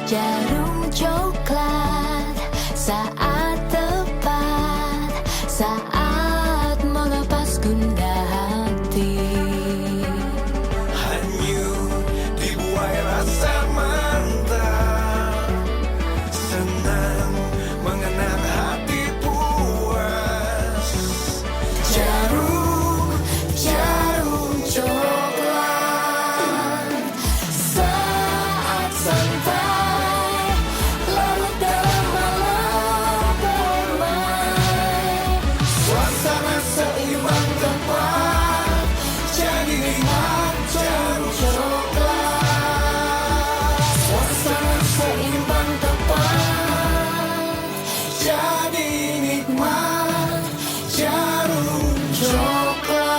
Jarum coklat saat tepat, saat melepas gundah hati. Hanyut dibuai rasa mantap, senang mengenang hati puas. Jarum coklat saat santai, larut dalam malam damai. Suasana seimbang tepat, jadi nikmat jarum Coklat, suasana seimbang tepat, jadi nikmat jarum coklat.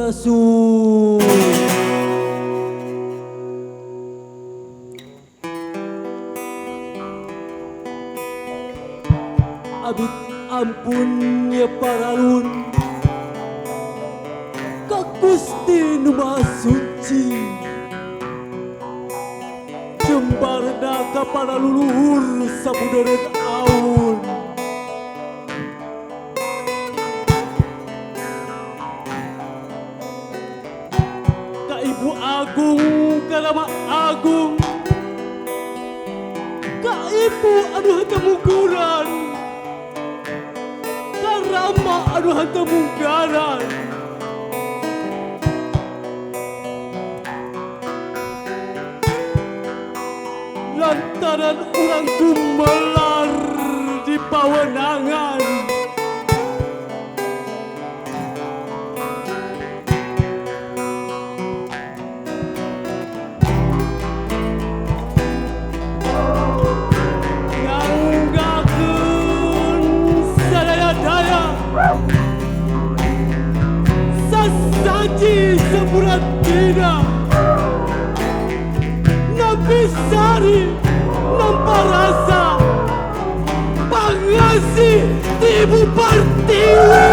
Sampurasun. Abit ampun ya paralun, Ka Gusti Nu Maha Suci, jembarna ka para luluhur sabudeureun aun. Ka Ibu Agung, ka Rama Agung, ka Ibu anu henteu mungkuran, ka Rama anu henteu mungkaran. lantaran orang gumelar di pawenangan. Nganggakeun sadaya-daya sasaji sepuratina nampi sari nampa rasa pangasih di Ibu Pertiwi.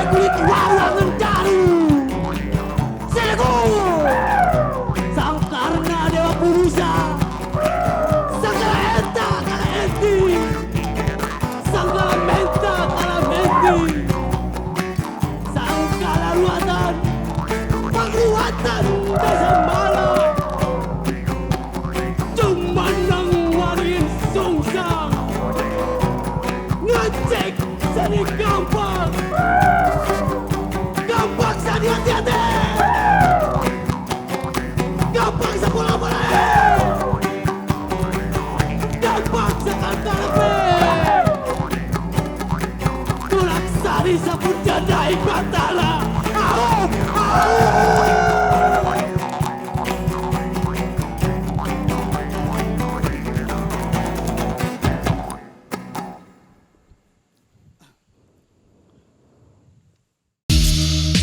Kulit wawangan daru Seleku Sangkarna Dewa Purusa Sangkala Enta Kala Enti Sangkala Menta Kala Menti Sangkala Ruatan Pangruatan Desa Mala Cumanang Warin Sungsang Ngecek Seni gampang Gampang sani hati-hati Gampang sepola-pola Gampang sekantara Tulak sari sabun jandai batala Au! Au!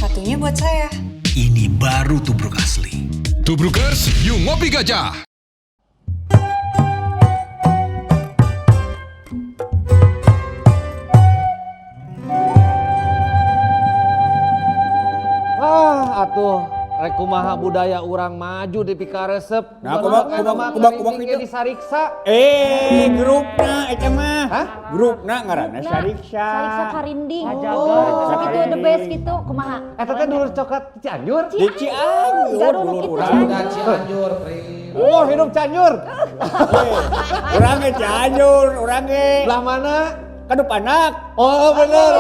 Satunya buat saya. Ini baru tubruk asli. Tubrukers, yuk ngopi gajah. Atuh rek kumaha budaya urang maju di pikaresep. Nah, kumaha kitu di sariksa. Grupna eta mah. Hah? Grupna ngaranna Sariksa. Sariksa Karinding. Sariksa Gitu the best gitu kumaha. Eta teh dulur coklat Cianjur. Di Cianjur, Garut dulur gitu. urang. Oh, hidup Cianjur. Urang ge Cianjur, urang ge. Belah mana? Kadup anak. Oh, bener.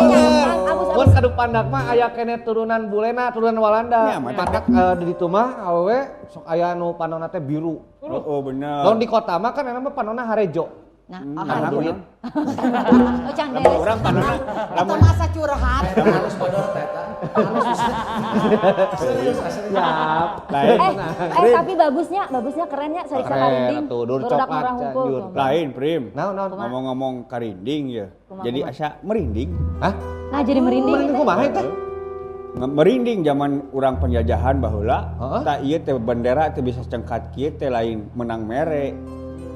Abus. Mun kadup pandak mah aya kene turunan Bulena, turunan Walanda. Ya, mantap. Pandak di ditu mah awewe sok aya nu panonna teh biru. Oh, bener. Lamun di kota mah kan enak mah panonna harejo. Nah, Karena duit. oh can lamun beres. urang panona lamun Masa curhat. Siap. lain. Tapi bagusnya kerennya Sariksa Keren, Karinding. atuh, dulur Barudak coklat, orang hukum. Cianjur. Lain, Prim. Naon. Ngomong-ngomong karinding ya. Kumaha, Jadi kumaha? asa merinding. Hah? Nah, jadi merinding. Merinding kumaha teh? Merinding zaman urang penjajahan baheula. Heeh. Tak ieu teh bendera teh bisa cengkat kieu teh lain menang mere.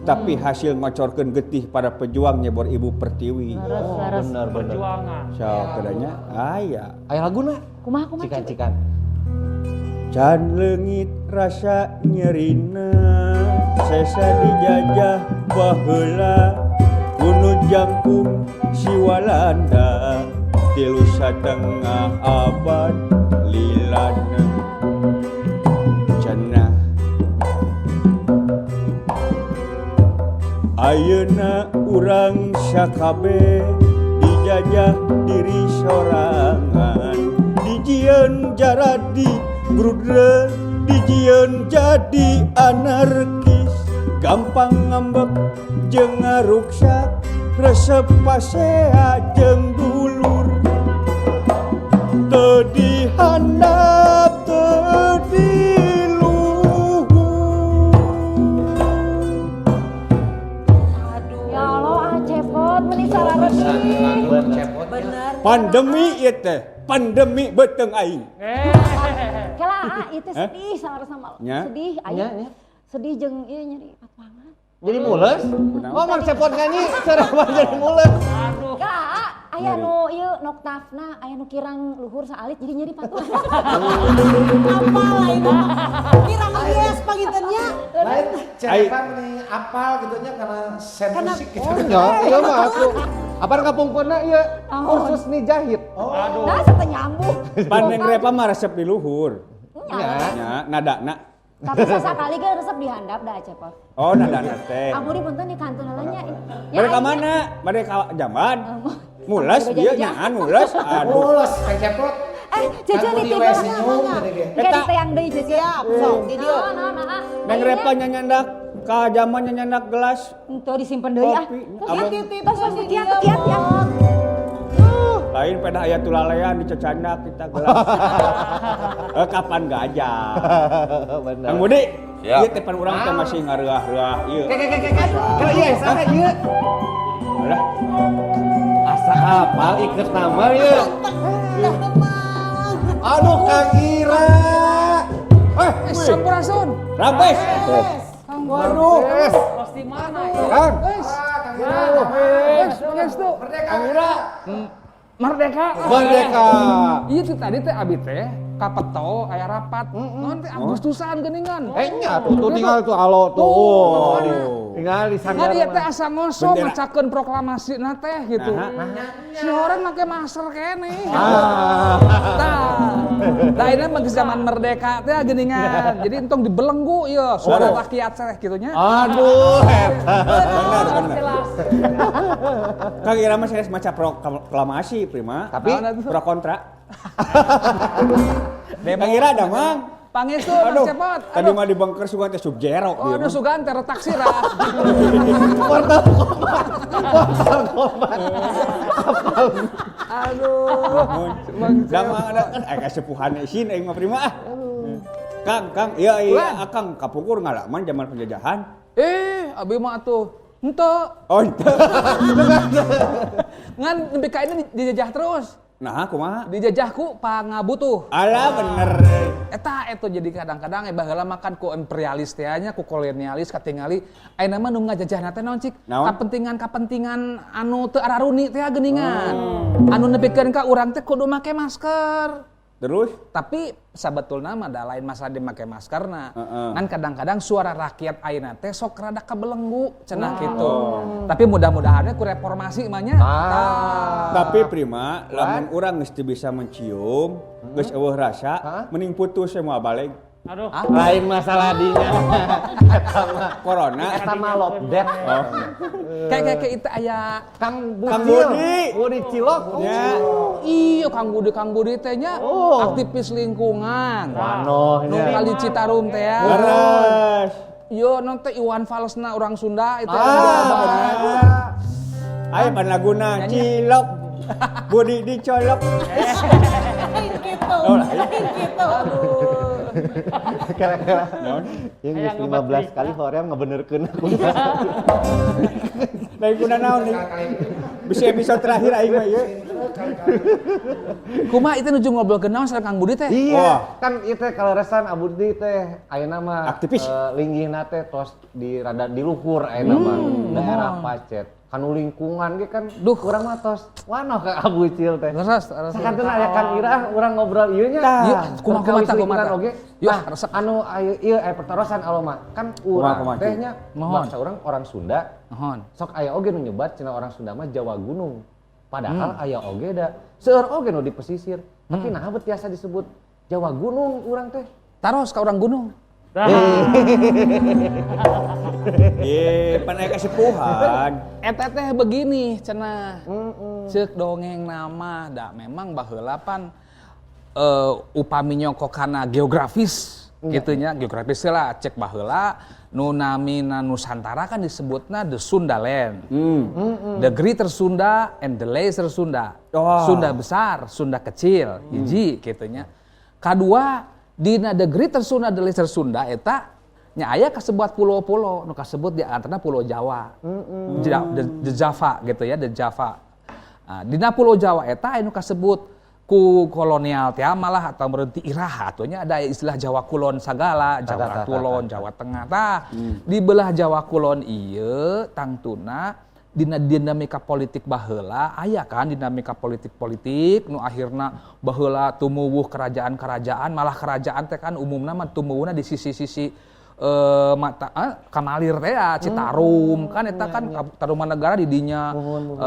Tapi hasil ngocorkeun getih pada pejuang nyebor Ibu Pertiwi. Laras. Bener. So, kedanya aya. Aya laguna. Kumaha. Cikan. Can leungit rasa nyerina sesa dijajah baheula kuno jangkung si Walanda tilu satengah abad lilana cenah ayeuna urang sakabe dijajah diri sorangan dijieun jaradi brudre dijieun jadi anarkis gampang ngambek jeung ngaruksak resep pasea jeung dulur teu dihandap teu diluhur. Ya Allah, cepot meni sarareusi. Bener. Pandemi ieu teh, pandemi beuteung aing. Kela itu sedih salar sama Nya. sedih Nya. aya. Sedih jeung ieu nyeri papangan. Jadi mules? Oh, mang cepot nyanyi serama jadi mules. Kela aya nu ieu noktafna, aya nu kirang luhur saalit jadi nyeri patuh. Apal ini. Kira mah geus pangintennya. Lain cerepan nih apal gitu nya karena sen musik gitu. Oh, enggak, iya mah aku. Apaan kapungkeunna ieu kursus nijahit. Nah, sampai nyambung. Pandeng repa mah resep di luhur. Nya. Nya nadana. Tapi sesekali ge resep dihandap dah cepot. Oh nadana teh. Aburi punten di kantor nya. Mereka mana? Mereka jamban. Mules dia nyaan mules. Aduh. Jajan di tiba namanya. Kayak di yang deui jajan. Siap, sok di dieu. Neng repa nyandak ka jaman nyandak gelas. Itu disimpan deui ah. Kopi. Terus Abang. terus kiat kiat. Lain pada aya tulalean dicecandak kita gelas. Kapan gajah? Bener. Kang Budi. Siap. Ieu teh pan urang teh masih ngareah-reah ieu. Kalau iya sana ieu. Alah. Asa hafal ikut nama ieu. Aduh Kang Ira. Sampurasun. Rampes. Waduh. Pasti mana? Kang. Pangestu. Kang Ira. Merdeka. Merdeka. Iya tuh tadi teh abi teh kapeto aya rapat. Non teh Agustusan geuningan. Nya tuh tinggal tuh alo tuh. Tinggal di sana. Nah dia teh asa ngoso Bendera. macakeun proklamasi na teh gitu. Si orang make masker kene. Tah ini mah zaman merdeka teh geuningan. Jadi entong dibelenggu ieu suara rakyat teh kitu nya. Aduh, Benar. Kang Ira mah sanes maca proklamasi prima. Tapi Pro kontra. Kang Ira ada mang. Pangestu Mang Cepot. Tadi mah di bunker sugan teh Subzero. Oh, aduh sugan teh retak sirah. Aduh. Damang ada kan aya sepuhan isin aing mah prima ah. Kang, iya Akang kapungkur ngalaman zaman penjajahan. Abi mah atuh. Henteu. Oh, itu. Ngan nepi ka ini dijajah terus. Nah, kumaha? Dijajahku pangabutuh. Alah bener. Eta jadi kadang-kadang baheula makan ku imperialis teh nya ku kolonialis katingali ayeuna mah nu ngajajahna teh naon cik? Naon? Kapentingan anu teu araruni teh geuningan. Anu nepikeun ka urang teh kudu make masker. Terus? Tapi sabetulna mah da lain masalah di make maskerna. Heeh. Kan kadang-kadang suara rakyat ayeuna teh sok rada kabelenggu cenah kitu. Tapi mudah-mudahan ku reformasi mah nya. Tapi prima, lamun urang geus teu bisa mencium, geus eueuh rasa, mending putus semua balik. lain masalah dinya. Corona. Eta mah lobdet. Kayak itu aya Kang Kang Bucil. Budi. Budi Cilok. Ya. iya Kang Budi teh nya aktivis lingkungan. Wanoh Nu kali Citarum teh ya. Beres. Yo non teh Iwan Falsna orang Sunda itu. Ayo pan laguna Cilok. Budi dicolok. Kira-kira Naon? yang geus 15 kali hoream ngabenerkeun aku. Lain kuna naon nih? Bisa episode terakhir aing mah ieu. Kumaha itu nuju ngobrolkeun naon sareng Kang Budi teh? Wah. Iya, kan ieu teh kaleresan Abudi teh ayeuna mah Aktivis. linggihna teh tos di rada di luhur ayeuna mah daerah Pacet. Kanu lingkungan ge kan Duh. urang mah tos wanoh ka Abucil teh. Leres. Sakantuna aya kan Ira urang ngobrol ieu nya. Yuk, kumaha oge. Yuk, Nah, resep. anu ieu pertarosan aloma kan urang Kumaha, teh nya Mohon. bangsa urang orang Sunda. Mohon. Sok aya oge nu nyebat cenah orang Sunda mah Jawa Gunung. Padahal aya oge da seueur oge nu di pesisir. Tapi nah bet biasa disebut Jawa Gunung urang teh. Taros ka urang gunung. Ye, pan aya kasepuhan. Eta teh begini cenah. Ceuk dongeng nama da memang baheula pan upami nyongko kana geografis kitu nya geografis lah cek baheula nu namina Nusantara kan disebutna the Sundaland. The Greater Sunda and the Lesser Sunda. Oh. Sunda besar, Sunda kecil, hiji kitu nya. Kadua dina the Greater Sunda, the Lesser Sunda eta nya aya kasebat pulau-pulau nu kasebut di antarana Pulau Jawa. The Java gitu ya, the Java. Nah, dina Pulau Jawa eta anu kasebut ku kolonial teh malah atau berhenti iraha atunya ada istilah Jawa Kulon sagala, Jawa Kulon, Jawa Tengah tah. Di belah Jawa Kulon ieu tangtuna dina dinamika politik baheula aya kan dinamika politik nu akhirna baheula tumuwuh kerajaan-kerajaan malah kerajaan teh kan umumna mah tumuwuhna di sisi-sisi Kamalir teh ya, Citarum kan eta kan Taruman Negara di dinya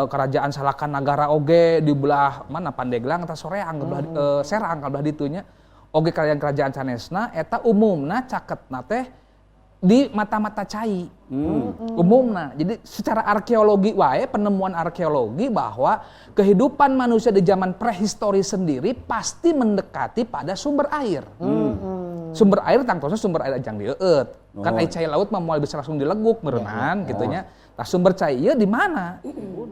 kerajaan Salakan Nagara oge di belah mana Pandeglang eta Soreang belah Serang belah ditunya oge kerajaan sanesna eta umumna caketna teh di mata-mata cai umumna. Jadi secara arkeologi wae penemuan arkeologi bahwa kehidupan manusia di zaman prehistori sendiri pasti mendekati pada sumber air. Sumber air tangtosna sumber air ajang dieut. Kan ai cai laut mah moal bisa langsung dileguk meureunnan kitu nya. Tah sumber cai ieu di mana?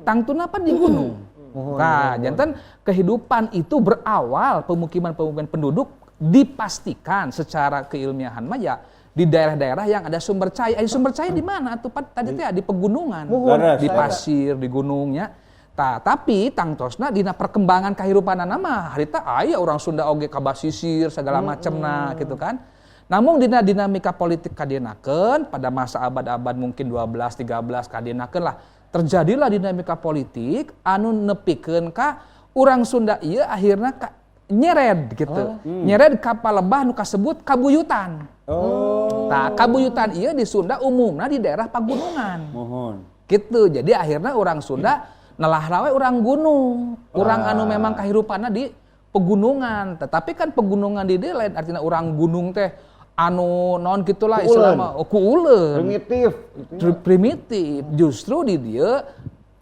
Tangtuna apa di gunung. Nah, janten kehidupan itu berawal pemukiman-pemukiman penduduk dipastikan secara keilmiahan mah ya di daerah-daerah yang ada sumber cai. Sumber cai di mana tuh? Tadi teh di pegunungan, di pasir, di gunungnya. Tapi tangtosna dina perkembangan kahirupanana mah harita aya orang Sunda oge ka basisir segala macemna gitu kan. Namun dina dinamika politik kadienakeun pada masa abad-abad mungkin 12 13 kadienakeun lah terjadilah dinamika politik anu nepikeun ka urang Sunda ieu akhirna nyered gitu. Nyered ka palebah nu kasebut kabuyutan. Nah, kabuyutan ieu di Sunda umumna di daerah pagunungan. Gitu. Jadi akhirnya orang Sunda nelah we urang gunung. Urang anu memang kahirupanna di pegunungan. Tetapi kan pegunungan di dieu lain artinya urang gunung teh anu non gitulah istilahna kuuleun. Primitif. Justru di dieu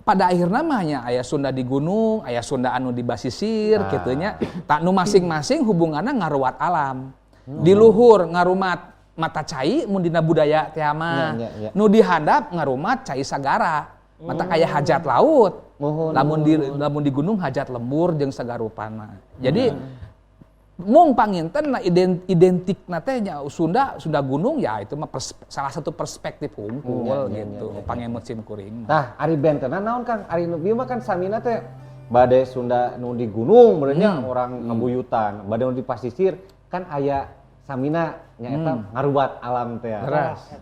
pada akhirnya mahnya aya Sunda di gunung, aya Sunda anu di basisir kitunya. Tak nu masing-masing hubunganna ngaruat alam. Di luhur ngarumat mata cai mun dina budaya teh mah. Nu di handap ngarumat cai sagara. Mata kaya hajat laut. Lamun di gunung hajat lembur jeung sagarupana. Jadi mung panginten na identikna teh nya Sunda gunung ya itu mah salah satu perspektif hungkul gitu. Pangemut sim kuring. Nah, ari bentena naon Kang? Ari nu mah kan samina teh bade Sunda nu di gunung benernya orang ngabuyutan, bade nu di pasisir kan aya samina nyaeta ngarubat alam teh.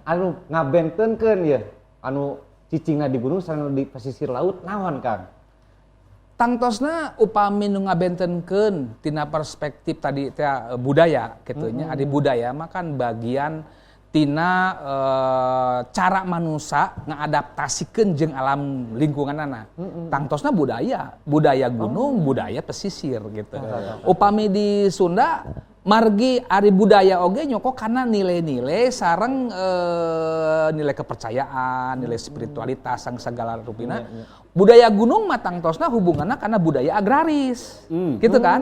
Anu ngabentenkeun ya, anu cicingna di gunung sareng di pasisir laut naon Kang? Tangtosna upami nu ngabentenkeun tina perspektif tadi teh budaya kitu nya. Adi budaya mah kan bagian tina cara manusia ngadaptasikeun jeung alam lingkunganana. Tangtosna budaya gunung, budaya pesisir gitu. Upami di Sunda margi ari budaya oge nyoko karena nilai-nilai sareng nilai kepercayaan, nilai spiritualitas sang segala rupina. Budaya gunung mah tangtosna hubunganna karena budaya agraris. Gitu kan?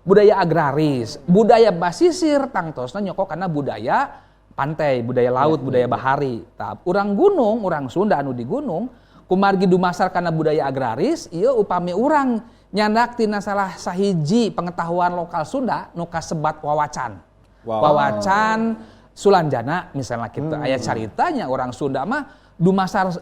Budaya agraris, budaya basisir tangtosna nyoko karena budaya pantai, budaya laut, budaya bahari. Urang gunung, urang Sunda anu di gunung kumargi dumasar karena budaya agraris, ieu upami urang nyandak tina salah sahiji pengetahuan lokal Sunda nu kasebat wawacan. Wawacan Sulanjana misalnya gitu. Aya caritanya orang Sunda mah dumasar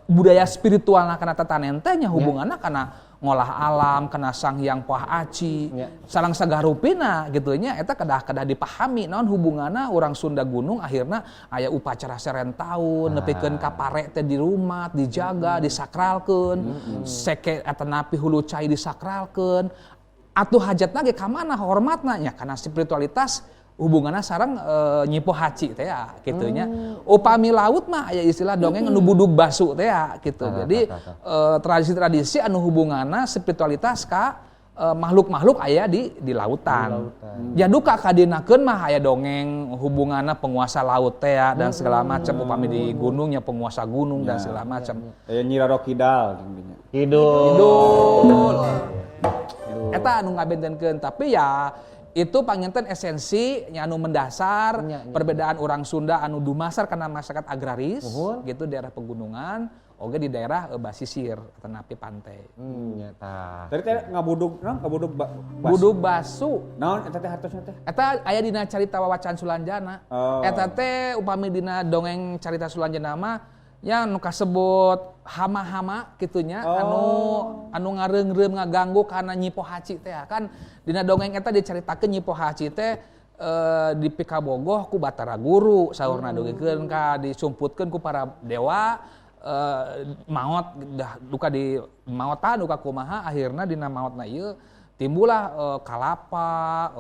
budaya spiritualna kana tatanen teh nya hubunganna kana ngolah alam, kana Sang Hyang Poah Aci, sareng sagarupina gitu nya eta kedah dipahami naon hubunganna urang Sunda gunung akhirna aya upacara serentaun nepikeun ka pare teh di rumah, dijaga, disakralkeun, seke eta napi hulu cai disakralkeun. Atuh hajatna ge ka mana hormatna nya kana spiritualitas hubunganna sareng nyipo haci teh ya kitu nya. Upami laut mah aya istilah dongeng anu budug basu teh ya gitu. Jadi tradisi-tradisi anu hubunganna spiritualitas ka makhluk-makhluk aya di lautan. Ya duka kadinakeun mah aya dongeng hubunganna penguasa laut teh ya dan segala macam upami di gunungnya penguasa gunung dan segala macam. Aya Nyi Raro Kidal intinya. Kidul. Eta anu ngabentenkeun tapi ya itu panginten esensi anu mendasar perbedaan orang Sunda anu dumasar karena masyarakat agraris gitu daerah pegunungan oge di daerah basisir atau napi pantai. Nyata. Tadi teh ngabudug Budug basu. Naon eta teh hartosna teh? Eta aya dina carita wawacan Sulanjana. Eta teh upami dina dongeng carita Sulanjana mah yang nu kasebut hama-hama kitunya anu ngareungreum ngaganggu kana Nyi Poah Haci teh kan dina dongeng eta dicaritakeun Nyi Poah Haci teh di pikabogoh ku Batara Guru saurna dongengkeun ka disumputkeun ku para dewa maot duka di maotan duka kumaha akhirna dina maotna ieu timbullah kalapa,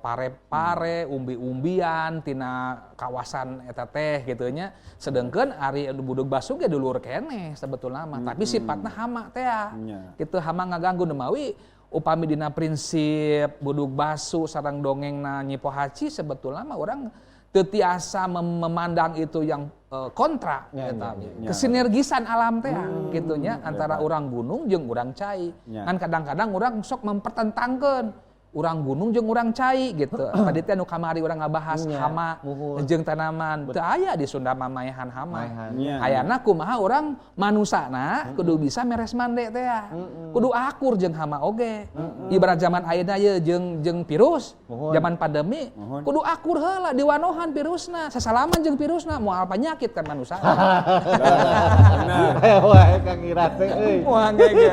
pare-pare, umbi-umbian tina kawasan eta teh gitu nya. Sedengkeun ari budug basuh ge dulur keneh sebetulna mah, tapi sifatna hama teh ya. Kitu hama ngaganggu nemawi upami dina prinsip budug basuh sareng dongengna Nyi Pohaci sebetulnya mah orang teu tiasa memandang itu yang kontra eta. Kesinergisan alam teh kitu nya antara urang gunung jeung urang cai. Kan kadang-kadang urang sok mempertentangkeun urang gunung jeung urang cai gitu. Tadi teh anu kamari urang ngabahas hama jeung tanaman. Teu aya di Sunda mamaehan hama. Ayana kumaha urang manusana kudu bisa meres mande teh ya. Kudu akur jeung hama oge. Ibarat zaman ayeuna ye jeung virus, zaman pandemi kudu akur heula diwanohan virusna. Sasalaman jeung virusna moal panyakit kan manusia. Benar. Wah, Kang Ira teh euy. Moal gege.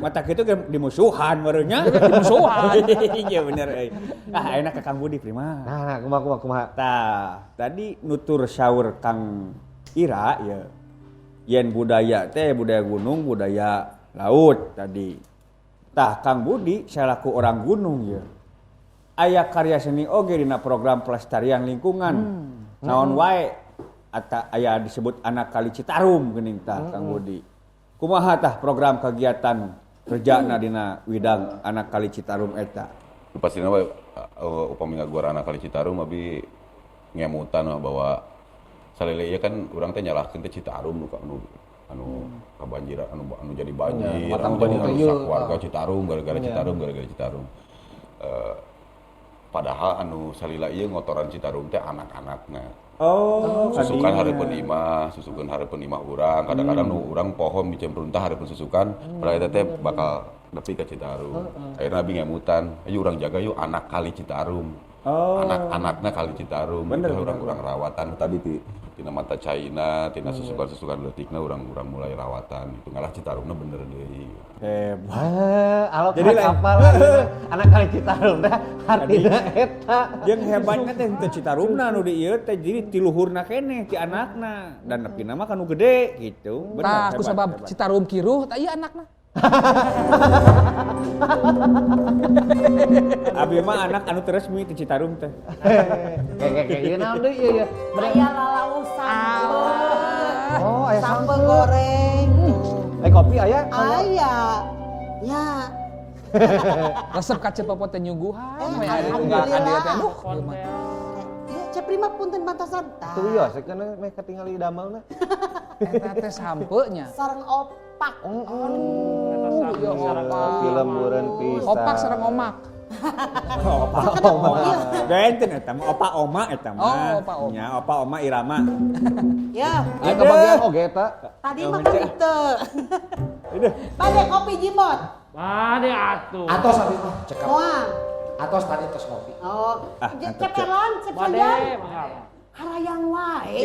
Mata kitu ge dimusuhan meureunnya. Musuhan. Iya bener euy. Enak ke Kang Budi prima. Nah, kumaha. Tah, tadi nutur saur Kang Ira ya. Yen budaya teh budaya gunung, budaya laut tadi. Tah Kang Budi selaku orang gunung ya. Aya karya seni oge dina program pelestarian lingkungan. Naon wae aya disebut Anak Kali Citarum geuning tah Kang Budi. Kumaha tah program kegiatan kerjana dina widang Anak Kali Citarum eta? Pastina we upami ngaguar Anak Kali Citarum abi ngemutan bahwa salele ieu kan urang teh nyalahkeun ke Citarum anu kabanjiran anu jadi banjir, anu jadi rusak warga Citarum gara-gara Citarum. Padahal anu salila ieu ngotoran Citarum teh anak-anakna. Susukan hareupeun imah urang, kadang-kadang nu urang pohon dicemprun tah hareupeun susukan, padahal eta teh bakal nepi ka Citarum. Akhirna abi ngemutan, ayo urang jaga yuk Anak Kali Citarum. Anak-anakna Kali Citarum, urang rawatan tadi tina mata caina, tina susukan-susukan leutikna urang mulai rawatan. Itu ngalah Citarumna bener deui. Hebat. Jadi kapal Anak Kali Citarum dah artina eta. Yang hebatnya teh teu Citarumna anu di ieu teh jadi ti luhurna keneh ti anakna dan nepina mah kanu gede gitu. Tah ku sabab Citarum kiruh tah ieu anakna. Abi mah anak anu resmi ti Citarum teh. Kayak ieu naon deui ieu? Aya lalausan. Oh, aya Sambal goreng. Kopi aya? Aya. Ya. Resep ka Cepopot teh nyuguhan we ari alhamdulillah. ka dieu teh aduh. Ya, ceprima punten bantasan tah. Tuh ya, sekeuna meh katingali damelna. Eta teh sampeunya. Sareng opak. Ya opak. Film meureun pisan. Opak sareng omak. Benten eta mah opa oma eta mah. Oh, opa oma. Nya opa oma irama. Ya. Aya kebagian oge eta. Tadi mah kitu. Bade kopi jimbot. Bade atuh. Atos abi mah cek Moal. atos tadi tos kopi. Oh, cepelan, Bade. harayang wae.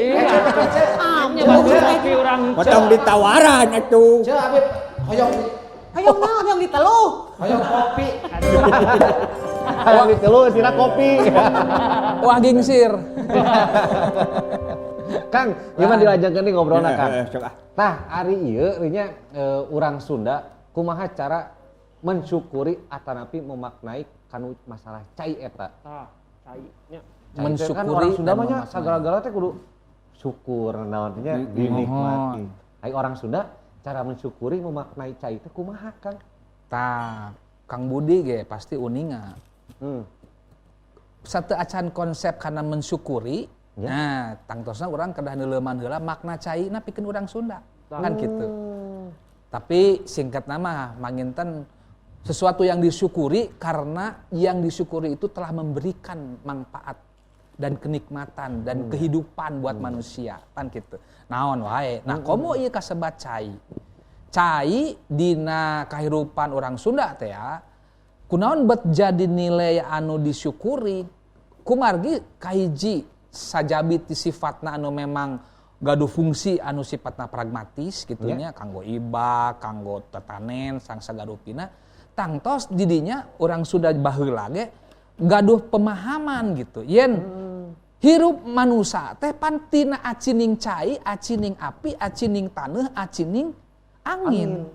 Nya bade kopi urang. Potong ditawaran atuh. Ceu abi hoyong Hayang naon yang diteluh? hoyong kopi. Hayang ditelu sira kopi. Wah gingsir. Kang, gimana dilanjutkeun nih ngobrolna Kang? Sok ah. Tah, ari ieu nya urang Sunda kumaha cara mensyukuri atanapi memaknai kanu masalah cai eta. Tah, cai nya. Mensyukuri kan orang Sunda mah nya sagala-gala teh kudu syukur naon teh nya dinikmati. Ai orang Sunda cara mensyukuri memaknai cai teh kumaha Kang? Tah, Kang Budi ge pasti uninga. Satu acan konsep kana mensyukuri. Nah, tangtosna urang kedah neuleuman heula makna caina pikeun urang Sunda. Kan kitu. Tapi singkat nama manginten sesuatu yang disyukuri karena yang disyukuri itu telah memberikan manfaat dan kenikmatan dan kehidupan buat manusia kan gitu. Naon wae. Nah, komo ieu kasebat cai. Cai dina kahirupan orang Sunda teh ya. Kunaon bet jadi nilai anu disyukuri kumargi kahiji sajabi ti sifatna anu memang gaduh fungsi anu sifatna pragmatis gitunya kanggo iba, kanggo tetanen, sangsa garupina. Tangtos didinya orang Sunda baheula ge gaduh pemahaman gitu. Yen hirup manusia teh pantina acining cai, acining api, acining taneuh, acining angin.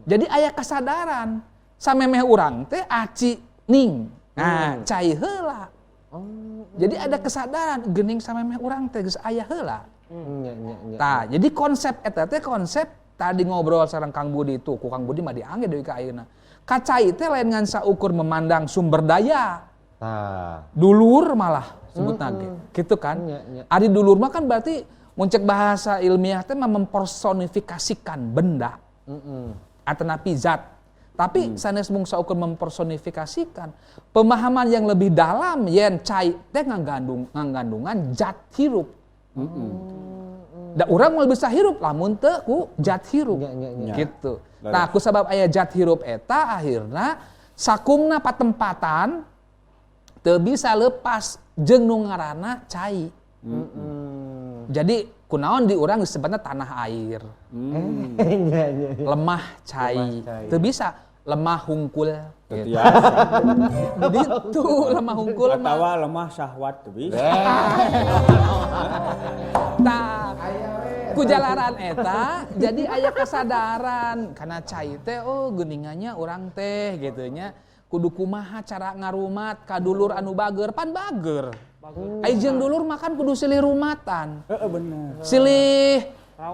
Jadi aya kasadaran samemeh urang teh aci ning. Nah, cai heula. Jadi ada kesadaran geuning samemeh urang teh geus aya heula. Tah, jadi konsep eta teh konsep tadi ngobrol sareng Kang Budi itu, ku Kang Budi mah diangge deui ka ayeuna. Kacai teh lain ngan saukur memandang sumber daya. Dulur malah sebutna ge. Gitu kan? Ari dulur mah kan berarti muncul bahasa ilmiah teh mempersonifikasikan benda. Atanapi zat. Tapi sanes mung saukur mempersonifikasikan pemahaman yang lebih dalam yen cai teh ngagandungan zat hirup. Da urang mau bisa hirup lamun teu ku zat hirup. Gitu. Nah, ku sabab aya zat hirup eta akhirna sakumna patempatan teu bisa lepas jeung nu ngaranna cai. Jadi kunaon di urang disebutna tanah air. Lemah cai. Teu bisa lemah hungkul. Gitu. Jadi itu lemah hungkul mah. Atawa lemah syahwat teu bisa. Tah, ku jalaran eta jadi aya kesadaran kana cai teh geuningannya urang teh gitu nya kudu kumaha cara ngarumat ka dulur anu bager pan bager. Ai jeung dulur makan kudu silih rumatan. Bener. Silih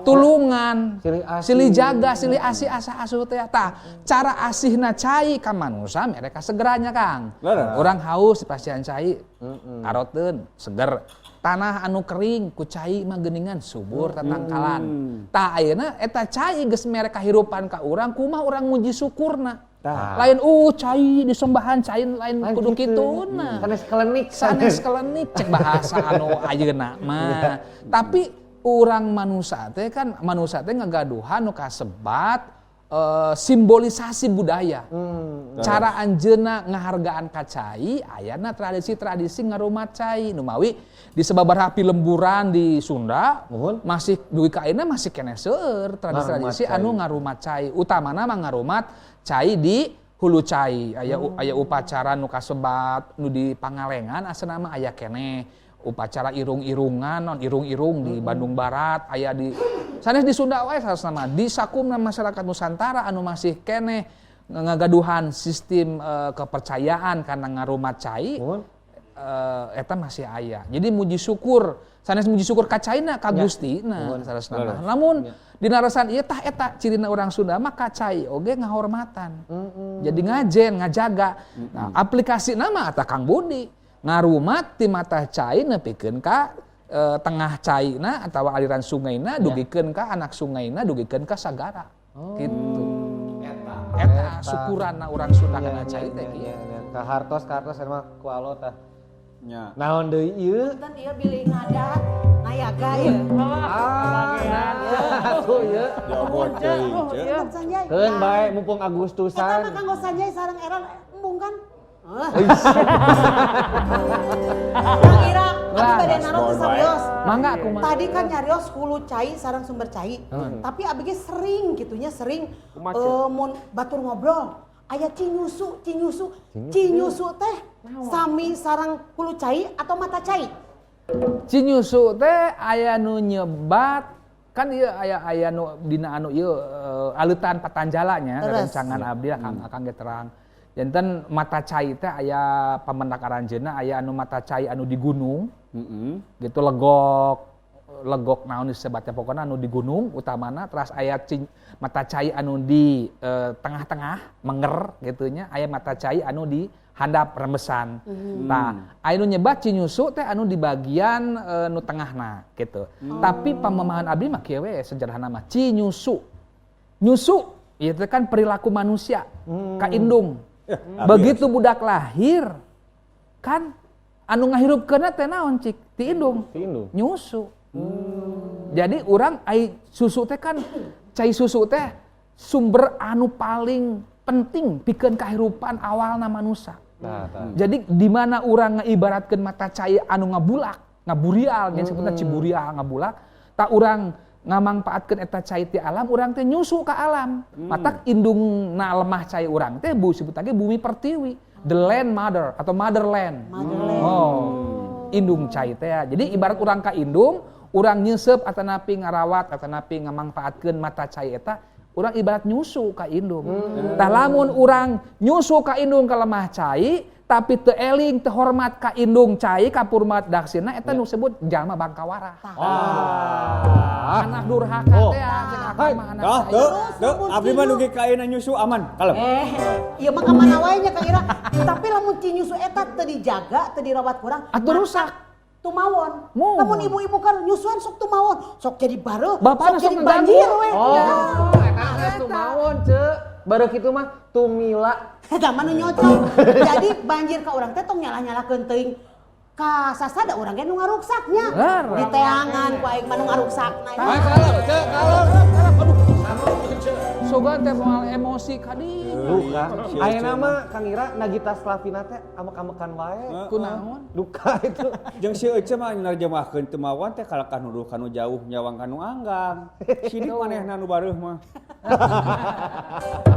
tulungan, silih jaga, silih asih asa asuh teh. Tah, cara asihna cai ka manusia mere ka segeranya Kang. Urang haus dipasihan cai. Aroteun seger. Tanah anu kering ku cai mah geuningan subur tatangkalan. Tah ayeuna eta cai geus mere kahirupan ka urang kumaha urang muji syukurna. Lain cai disembahan cai lain kudu kituna. Sanes kelenik cek bahasa anu ayeuna mah. Tapi urang manusia teh kan ngagaduhan nu kasebat simbolisasi budaya. Cara anjeunna ngahargaan ka cai ayana tradisi-tradisi ngarumat cai nu mawi di sababaraha lemburan di Sunda masih dugi ka ayeuna masih keneh seueur tradisi-tradisi anu ngarumat cai. Utamana mah ngarumat cai di hulu cai. Aya upacara nu kasebat nu di Pangalengan asana mah aya keneh. Upacara irung-irungan non irung-irung di Bandung Barat aya di sanes di Sunda wae sanesna mah di sakumna masyarakat Nusantara anu masih keneh ngagaduhan sistem kepercayaan kana ngarumat cai eta masih aya. Jadi muji syukur sanes muji syukur ka caina ka Gustina sanesna. Namun dina resan ieu tah eta cirina urang Sunda mah ka cai oge ngahormatan. Jadi ngajen ngajaga. Nah, aplikasina mah eta Kang Budi ngarumat ti mata cai nepikeun ka tengah caina atawa aliran sungaina dugikeun ka anak sungaina dugikeun ka sagara. Gitu. Eta syukuranna urang Sunda kana cai teh kieu. Ka hartos emang ku alo tah. Nya. Naon deui ieu? Punten ieu bilih ngadat nayaga ieu. Atuh ieu. Jobot deui. Punten Sanjay. Keun bae mumpung Agustusan. Eta mah kanggo Sanjay sareng Eron embung kan? Kang Ira, aku bade naruh ke Samios. Mangga kumaha. Tadi kan nyarios hulu cai sareng sumber cai. Tapi abg sering gitunya sering mun batur ngobrol. Aya cinyusu teh sami sareng hulu cai atau mata cai? Cinyusu teh aya nu nyebat kan ieu aya nu dina anu ieu aleutan Patanjala nya rencangan abdi Kang ge terang. Janten mata cai teh aya pamendak aranjeunna aya anu mata cai anu di gunung. Gitu legok naon disebatnya pokokna anu di gunung utamana terus aya mata cai anu di tengah-tengah menger gitunya aya mata cai anu di handap rembesan. Nah, aya nu nyebat cinyusu teh anu di bagian nu tengahna gitu. Tapi pamemahan abdi mah kieu we sejarahna mah cinyusu. Nyusu ieu teh kan perilaku manusia ka indung. Begitu budak lahir kan anu ngahirupkeunna teh naon cik ti indung nyusu. Jadi urang ai susu teh kan cai susu teh sumber anu paling penting pikeun kahirupan awalna manusia. Jadi di mana urang ngaibaratkeun mata cai anu ngabulak ngaburial yang disebutna ciburial ngabulak tak urang ngamangpaatkeun eta cai ti alam urang teh nyusu ka alam. Matak indungna lemah cai urang teh disebutna ge bumi pertiwi, the land mother atau motherland. Indung cai teh. Jadi ibarat urang ka indung, urang nyeuseup atanapi ngarawat atanapi ngamangpaatkeun mata cai eta urang ibarat nyusu ka indung. Tah lamun urang nyusu ka indung ka lemah cai, tapi teu eling teu hormat ka indung cai ka purmat daksina eta nu sebut jalma bangkawara. Anak durhaka teh cek akang mah anak cai. Tuh, abdi mah dugi ka ayeuna nyusu aman, kalem. Ieu mah kamana wae nya Kang Ira. Tapi lamun ci nyusu eta teu dijaga, teu dirawat kurang. Atuh rusak. Tumawon. Mun. Namun ibu-ibu kan nyusuan sok tumawon, sok jadi bareuh, Bapana sok jadi sok banjir ngeganggu. we. Oh, eta tuh mawon, Ceu. Baru kitu mah tumila. Eta mah nu nyocok. Jadi banjir ka urang teh tong nyalah-nyalahkeun teuing ka sasada urang ge nu ngaruksaknya. Di teangan ku aing mah nu ngaruksakna. Sogan teh moal emosi ka dieu. Duka. Ayeuna mah Kang Ira Nagita Slavina teh amek-amekan wae. Kunaon? Duka itu. Jeung si Ece mah narjemahkeun teu mawan teh kalakah nuduh kanu jauh nyawang kanu anggang. Sidik manehna nu bareuh mah.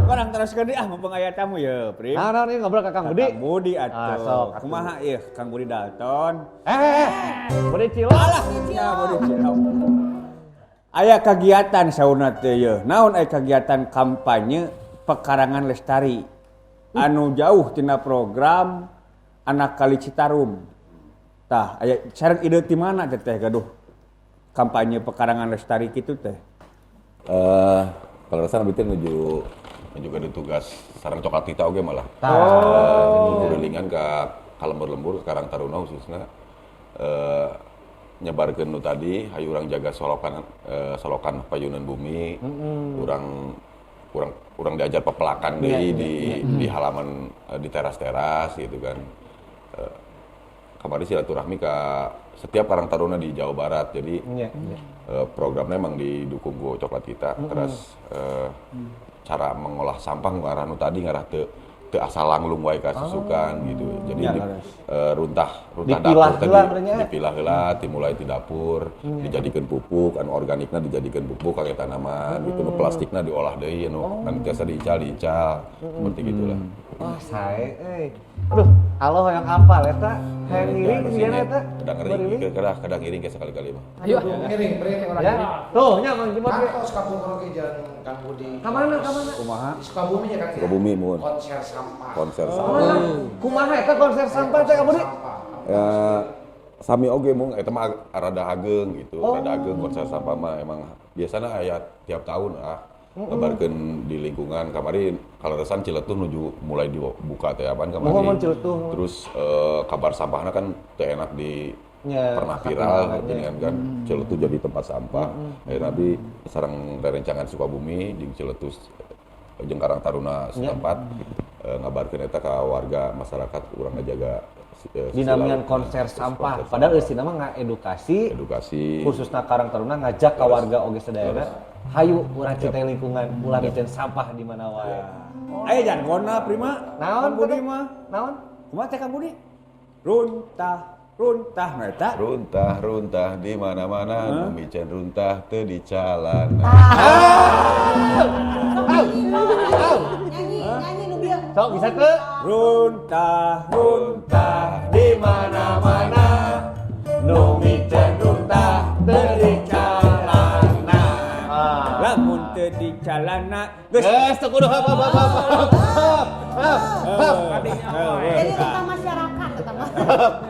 Barang teruskeun deui mumpung aya tamu ye, Prim. Nah, ini ngobrol ka Kang Budi. Kang Budi Ah, atuh. sok, atuh. Kumaha ieu Kang Budi Dalton? Budi Cilok. Alah, Budi Cilok. Aya kegiatan sauna teh ye. Naon aya kegiatan kampanye pekarangan lestari anu jauh tina program Anak Kali Citarum. Tah, aya sareng ide ti mana teh gaduh kampanye pekarangan lestari kitu teh? Kalau rasa abdi nuju juga ada tugas sarang coklat kita oge malah. Gulingan ka lembur-lembur sekarang Taruna khususnya nyebarkeun nu tadi hayu urang jaga solokan payunan bumi. Urang diajar pepelakan deui di halaman di teras-teras gitu kan. Kamari silaturahmi ka setiap Karang Taruna di Jawa Barat. Jadi programnya memang didukung ku coklat kita. Terus cara mengolah sampah ngarah nu tadi ngarah teu asal langlung wae ka susukan gitu. Jadi runtah dapur tadi dipilah heula dimulai di dapur, dijadikeun pupuk, anu organikna dijadikeun pupuk kangge tanaman, gitu nu plastikna diolah deui anu tiasa diical seperti gitulah. Wah, sae Aduh, Allah yang hafal eta. Hayang ngiring sieun eta. Kadang ngiring ke sekali-kali mah. Ayo. Ngiring, beri orang Ya. ini. Tuh, nya Mang Jimot. Kantos Sukabumi oke jeung Kang Budi. Ka mana? Kumaha? Di Sukabumi ya Kang. Sukabumi mun. Konser sampah. Konser sampah. Kumaha eta konser sampah teh Kang Budi? Ya sami oge mung eta mah rada hageung gitu. Rada hageung konser sampah mah emang biasana aya tiap tahun ngebarkeun di lingkungan kamari kaleresan Ciletuh nuju mulai dibuka teh apaan kamari. Terus kabar sampahna kan teu enak di pernah viral dengan kan Ciletuh jadi tempat sampah. Akhirnya nabi sareng rerencangan Sukabumi di Ciletuh jeung Karang Taruna setempat ngabarkeun eta ka warga masyarakat urang ngajaga dinamian konser sampah. Padahal eusina mah ngaedukasi khususna Karang Taruna ngajak ka warga oge sadayana. Hayu urang cintai lingkungan, ulah ngecen sampah di mana wae. Aya jargonna Prima. Naon Budi mah? Naon? Kumaha teh Kang Budi? Runtah nah eta. Runtah di mana-mana, nu micen runtah teu di calana. Nyanyi nu bieu. Sok bisa teu? Runtah Di mana-mana, nu micen runtah teu di calana. lamun teu di calana Geus teu kudu hap. Jadi kita masyarakat eta mah.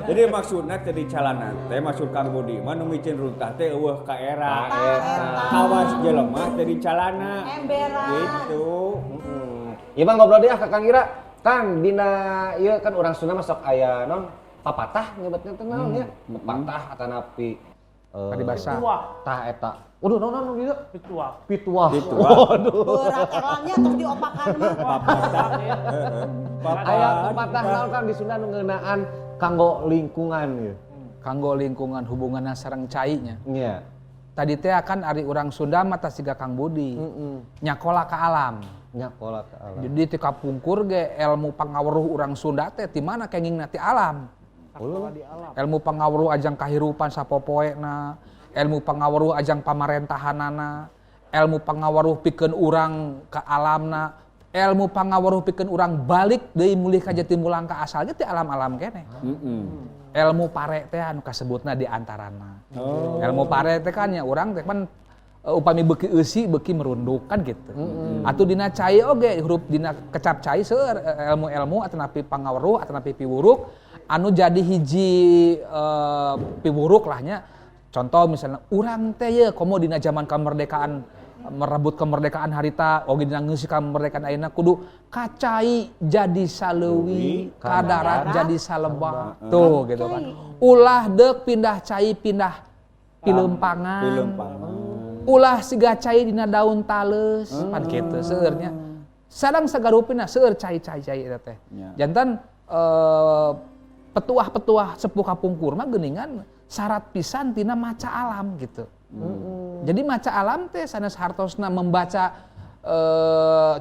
Jadi maksudna teu di calana teh maksud Kang Budi mah nu micin runtah teh eueuh ka era. Kawas jelema teu di calana. Emberan. Gitu. Ieu mah ngobrol deui ka Kang Ira. Kang dina ieu kan urang Sunda mah sok aya naon papatah nyebutna teh naon nya? Papatah atanapi Paribasa. tah eta. Waduh naon dieu? Ritual. Pituah. Waduh. Berat erangnya terus diopakan mah. Papatah. Aya papatah naon kan di Sunda nu ngeunaan kanggo lingkungan ieu. Kanggo lingkungan hubunganna sareng cai nya. Nya. Tadi teh akan ari urang Sunda mah tah siga Kang Budi. Nyakola ka alam. Nyakola ka alam. Jadi ti kapungkur ge ilmu pangaweruh urang Sunda teh ti mana kengingna ti alam. Ilmu pangaweruh ajang kahirupan sapopoena, ilmu pangaweruh ajang pamarentahanana, ilmu pangaweruh pikeun urang ka alamna, ilmu pangaweruh pikeun urang balik deui mulih ka jati mulang ka asal ge ti alam-alam keneh. Ilmu pare teh anu kasebutna di antarana. Ilmu pare teh kan nya urang teh kan upami beuki eusi beuki merunduk kan gitu. Atuh dina cai oge huruf dina kecap cai seueur ilmu-ilmu ataupun pangaweruh ataupun piwuruk anu jadi hiji piwuruk lahnya. Contoh misalnya urang teh ye komo dina zaman kemerdekaan merebut kemerdekaan harita oge dina ngeusi kemerdekaan ayeuna kudu kacai jadi saleuwi kadarat jadi salebah tuh gitu kan. Ulah deuk pindah cai pindah pileumpangan. Ulah siga cai dina daun tales pan kitu seueurnya. Sareng sagarupina seueur cai-cai eta teh. Janten petuah-petuah sepuh kapungkur mah geuningan syarat pisan tina maca alam gitu. Jadi maca alam teh sanes hartosna membaca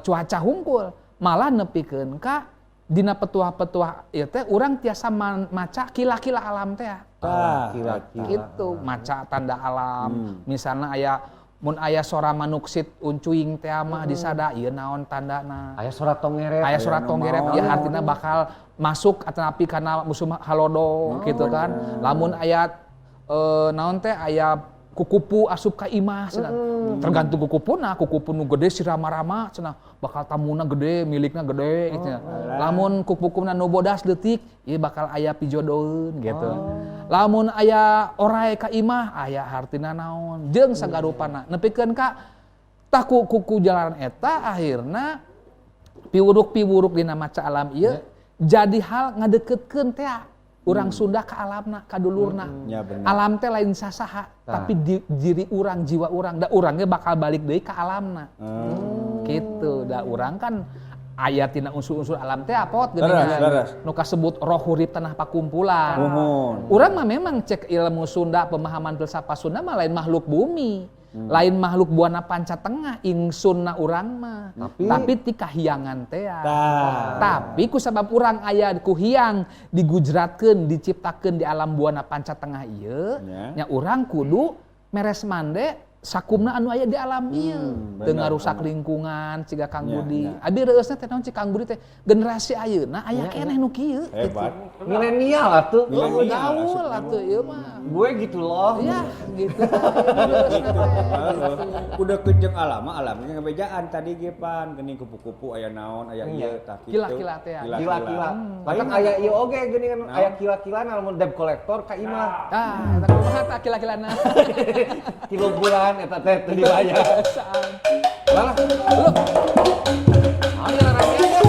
cuaca hungkul malah nepikeun ka dina petuah-petuah ieu teh urang tiasa maca kila-kila alam teh. Kila-kila. Gitu, maca tanda alam. Misalna aya mun aya sora manuksit uncuing teh mah disada ieu naon tandana. Aya surat tongeret. Aya surat tongeret ieu artina bakal masuk atapi kana musuh halodo gitu kan. Lamun aya naon teh aya kukupu asup ka imah cenah. Tergantung kukupuna, kukupu nu gede si rama-rama cenah bakal tamuna gede, milikna gede gitu. Lamun kukupuna nu bodas leutik, ieu bakal aya pijodoeun gitu. Lamun aya oray ka imah, aya hartina naon. Jeung sagarupana nepikeun ka tah kuku jalanan eta akhirna piwuruk-piwuruk dina maca alam ieu jadi hal ngadeukeutkeun teh urang Sunda ka alamna, ka dulurna. Alam teh lain sasaha, tapi diri urang, jiwa urang, da urangnya bakal balik deui ka alamna. Gitu, da urang kan aya tina unsur-unsur alam teh apot geuningan. Nu kasebut roh hurip tanah pakumpulan. Urang mah memang cek ilmu Sunda, pemahaman filsafat Sunda mah lain makhluk bumi. Lain makhluk buana panca tengah ingsunna urang mah tapi ti kahiyangan teh tapi ku sabab urang aya ku hiang digujratkeun diciptakeun di alam buana panca tengah ieu nya urang kudu meres mande sakumna anu aya di alam ieu teu ngarusak lingkungan ciga Kang Budi abi reueusna teh naon cik Kang Budi teh generasi ayeuna aya keneh nu kieu hebat milenial atuh gaul atuh ieu mah gue gitu loh ya gitu udah kejeng alamnya ngebejaan tadi ge pan geuning kupu-kupu aya naon aya ieu tah kitu kila-kila teh kila-kila bahkan aya ieu oge geuningan aya kila-kila lamun debt collector ka imah eta kumaha tah kila-kilana kilo bulan eta teh teu dibayar lah lu ayo rahasia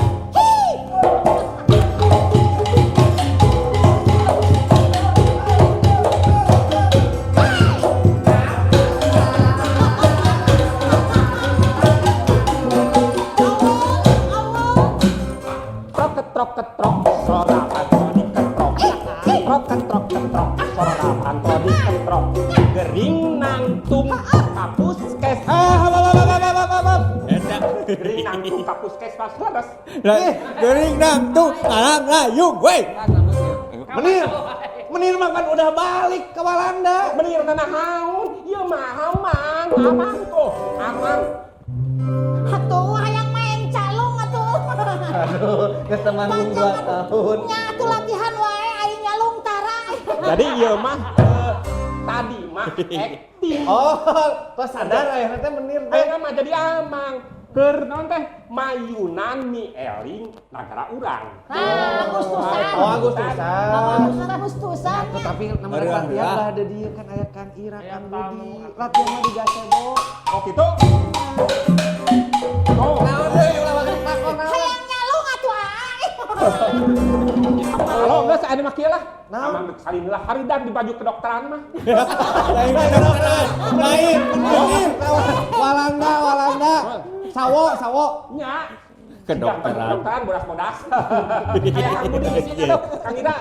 ketrok sora panto diketrok ketrok sora panto diketrok gering nangtung kapus kes gering nangtung kapus kes pas leres gering nangtung alang layung we menir mah kan udah balik ke Walanda menir nahaun ieu mah amang tuh amang Atuh hayang main calung atuh. aduh ketemanggung 2 tahun Nya atuh latihan wae aing nyalung tara. jadi ieu mah tadi mah acting oh kok sadar aya teh menir teh ayeuna mah jadi amang keur naon teh mayunan mi eling nagara urang Agustusan. Agustusan. tapi nomor latihan lah ada dia kan aya Kang Ira Kang Budi latihan mah di Gazebo oh kitu Hayang nyalung atuh aing. kalau geus aya mah kieu lah amang geus salin lah haridan di baju kedokteran mah lain Walanda sawo nya kedokteran bodas kayak Kang Budi isinya tuh Kang Ida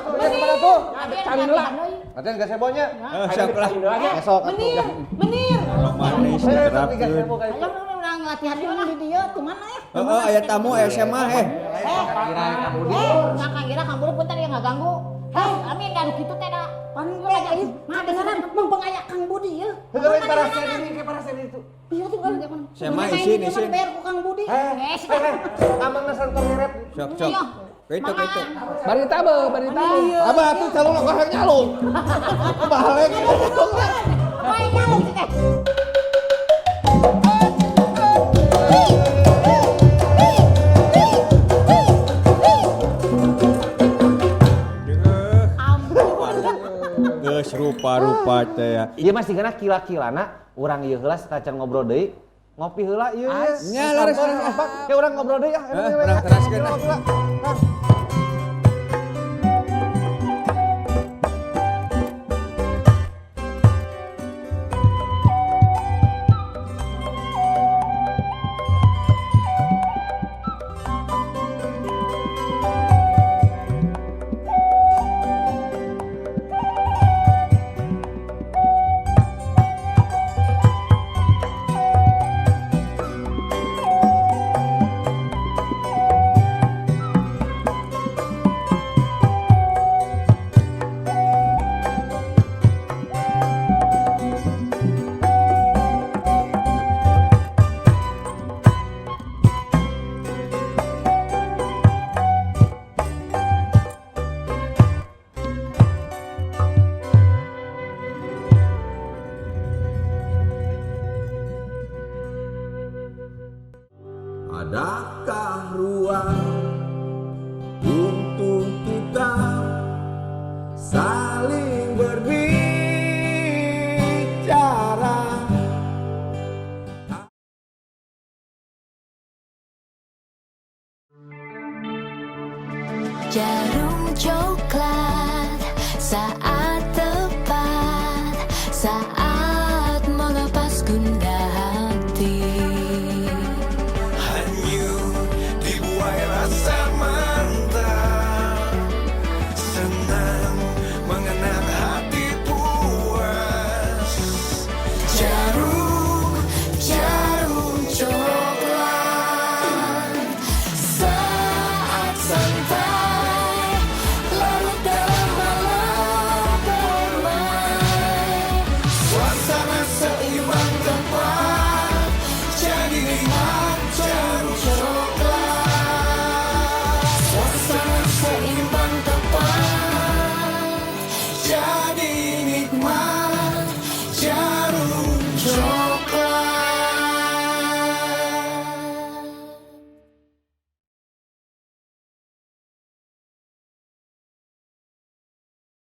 kemana tuh salin lah latihan Gazebonya siap lah esok Menir. manis diterapkeun Ayo urang latihan di dieu tuh mana ya? heeh aya tamu aya SMA Kang Budi punten ya ngaganggu. Amin anu kitu teh da. Paling aja mah dengaran mumpung aya Kang Budi ya. Heeh parasnya ini kayak parasnya itu. Iya tuh kan. SMA isin Bayar ku Kang Budi. Amangna santor ngeret. sok Itu. Barita be, barita. Abah tuh calon lo hayang nyalung. Balik. Hayang nyalung Geus rupa-rupa teh ya. Ieu mah sigana kila-kilana urang ieu heula satacan ngobrol deui. Ngopi heula ieu ya. Nya laras. Ya urang ngobrol deui ya. Urang teraskeun. Adakah ruang untuk kita saling berbicara? Jarum coklat saat tepat, saat melepas gundah hati. Hanyut dibuai rasa mantap, senang mengenang hati puas. Jarum coklat saat santai larut dalam malam permai. Suasana seimbang tepat, jadi nikmat jarum Coklat suasana seimbang tepat, jadi nikmat jarum coklat.